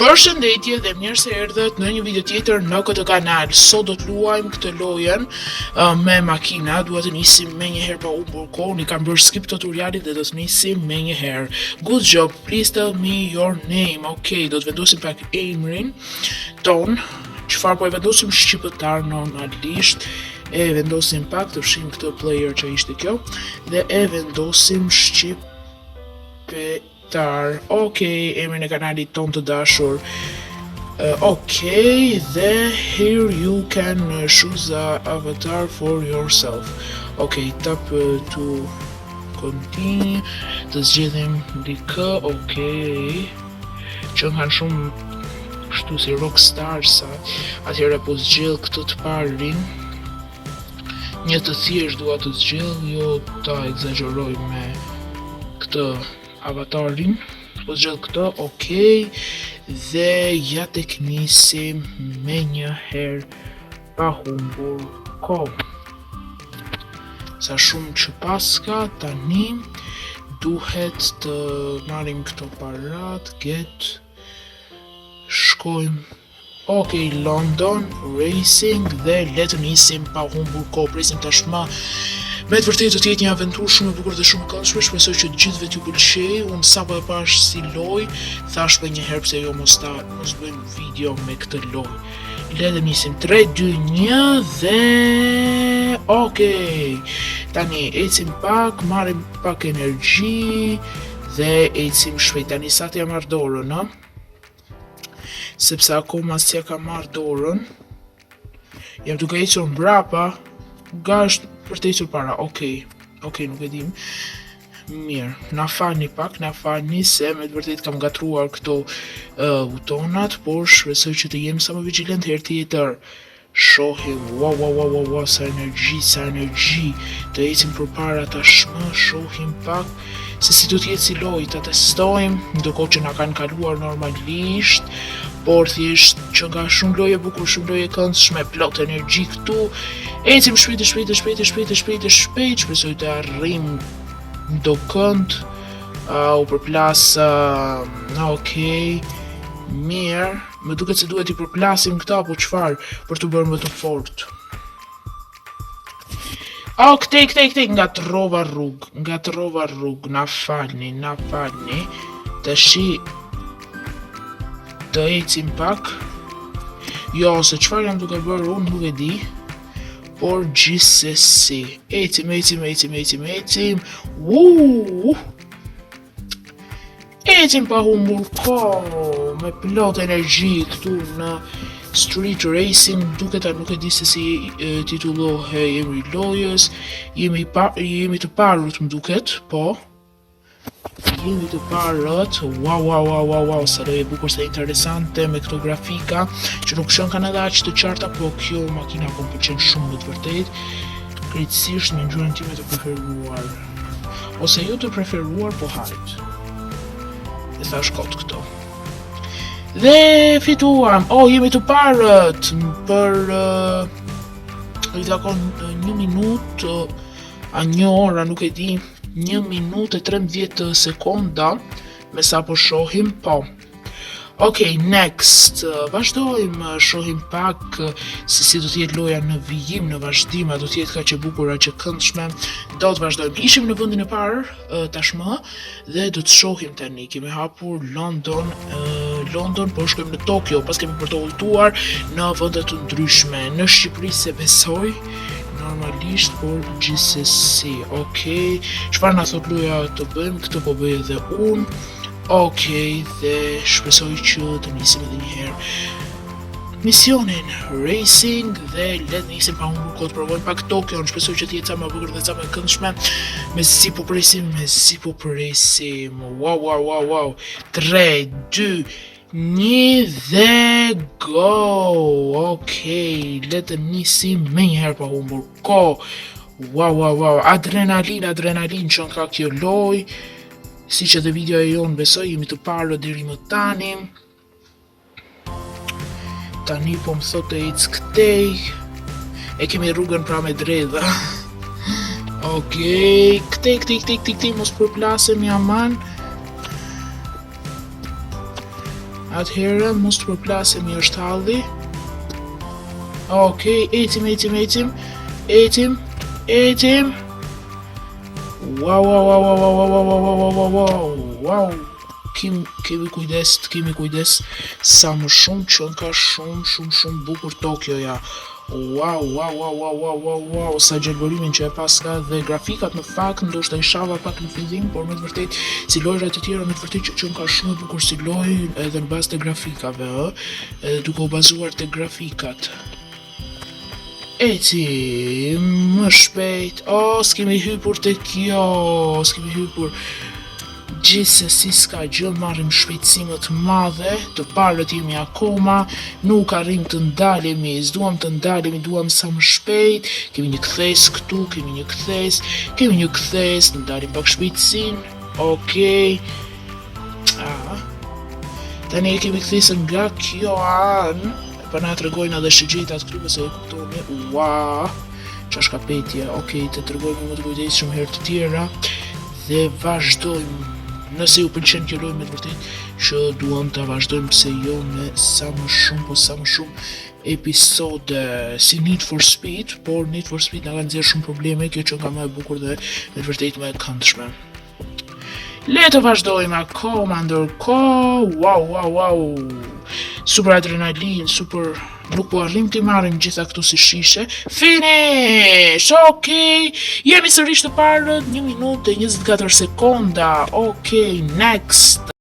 Përshëndetje dhe mirë se erdhët në një video tjetër në këtë kanal. Sot do të luajmë këtë lojën me makina. Dua të nisim me njëherë pa humbur kohën. I kam bërë skip tutorialit dhe do të nisim me njëherë. Good job, please tell me your name. Okay, do të vendosim pak emrin ton. Çfarë po e vendosim shqiptar normalisht. E vendosim pak të fshim këtë player që ishte kjo. Dhe e vendosim Okej, emrin e kanalit ton të dashur. Okej, dhe here you can choose a avatar for yourself. Okej, tap to continue. Të zgjedhim dikë, okej. Që kanë shumë kështu si rockstar sa. Atëherë po zgjedh këtë të parin. Një të thjesht dua të zgjedh, jo ta egzagjeroj me këtë avatarin, po zgjedh këtë, okej, dhe ja tek nisim me një herë pa humbur kohë. Sa shumë që paska, tani duhet të marrim këto parat, shkojmë, okej, London, Racing, dhe le të nisim pa humbur kohë, presim tashmë. Me të vërtetë do të jetë një aventurë shumë e bukur dhe shumë e këndshme, shpresoj që të gjithëve t'ju pëlqej. Unë sapo e pash si lojë, thash për një herë pse jo mos bëjmë video me këtë lojë. Le të nisim 3, 2, 1 dhe okej. Tani ecim pak, marrim pak energji dhe ecim shpejt. Tani sa t'ja marr dorën, ha? Sepse akoma s'ja ka marr dorën. Jam duke ecur mbrapa, është për të ecur para, okej, nuk e dim. Mirë, na falni pak, se me të vërtet kam gatruar këto butonat, por shpresoj që të jem sa më vigjilent herë tjetër. Shohim, wow, sa energji, të ecim përpara tashmë, shohim pak se si do të jetë si lojë, ta testojmë, ndërkohë që na kanë kaluar normalisht, por thjesht që nga shumë lojë e bukur, shumë lojë e këndshme, plot energji këtu. Ecim shpejt, shpresoj të arrim do kënd, u përplas, okej, mirë, më duket se duhet i përplasim këta, po çfarë, për të bërë më të fort. Këtej, nga trova rrug, na falni, tashi, të ecim pak, jo, se çfarë jam duke bërë unë nuk e di, por gjithsesi, ecim, ecim pa humbur kohë, me plot energji këtu në Street Racing, duket nuk e di se si titullohet emri i lojës, jemi të parët më duket, po. Jemi të parët, wow, sa lojë e bukur, sa interesante me këto grafika, që nuk shën kanë edhe aq të qarta, po kjo makina po më pëlqen shumë në të vërtetë, krejtësisht në ngjyrën time të preferuar, ose jo të preferuar, po hajt. E thash kot këto. Dhe fituam, jemi të parët për i takon 1 minutë, a 1 ora, nuk e di, 1 minutë e 13 sekonda, me sa po shohim, po. Okej, next, vazhdojmë, shohim pak se si do t'jetë loja në vijim, në vazhdim, a do t'jetë kaq e bukur, aq e këndshme. Do të vazhdojmë. Ishim në vendin e parë tashmë dhe do të shohim tani. Kemi hapur London, po shkojmë në Tokyo, pas kemi për të udhëtuar në vende të ndryshme. Në Shqipëri se besoj, normalisht, por gjithsesi. Okej, çfarë na thot loja të bëjmë, këtë po bëj edhe unë. Okej, dhe shpresoj që të nisim edhe një herë misionin Racing dhe le të nisim pa humbur kohë, të provojmë pak Tokyo, shpresoj që të jetë sa më bukur dhe sa më këndshme. Me si po presim. Wow. 3, 2, 1 dhe go. Okej, le të nisim me një herë pa humbur kohë. Wow, adrenalin që nga kjo lojë. Si që dhe video e jonë besoj, jemi të parë deri më tani. Tani po më thot të ecë këtej. E kemi rrugën pra me dredha. Okej, këtej, mos përplasem jaman. Atëherë, mos të përplasemi është halli. Okej, ecim. Wow. Kemi kujdes sa më shumë që ka shumë bukur Tokyoja. Wow, sa gjelbërimin që e paska dhe grafikat në fakt ndoshta i shava pak në fillim, por me të vërtet si lojrat e tjera me të vërtet që ka shumë e bukur si lojë edhe në bazë të grafikave, edhe duke u bazuar te grafikat. Ecim më shpejt. S'kemi hypur te kjo, Gjithsesi s'ka gjë, marrim shpejtësime të madhe, të parët jemi akoma, nuk arrim të ndalemi, s'duam të ndalemi, duam sa më shpejt, kemi një kthes këtu, të ndalim pak shpejtësin, okej. Tani e kemi kthesën nga kjo anë, pa na tregojnë edhe shigjetat këtu nëse e kuptoni. Ç'është kapetje, okej, të tregojmë më të kujdesshëm herë të tjera dhe vazhdojmë. Nëse ju pëlqen kjo lojë me të vërtet që duam ta vazhdojmë pse jo me sa më shumë episode si Need for Speed, por Need for Speed na ka nxjerrë shumë probleme, kjo që nga më e bukur dhe me të vërtet më e këndshme. Le të vazhdojmë akoma ndërkohë. Wow. Super adrenalin, nuk po arrim të marrim gjitha këtu si shishe. Finish! Okej, jemi sërish të parët 1 minutë e 24 sekonda. Okej, next.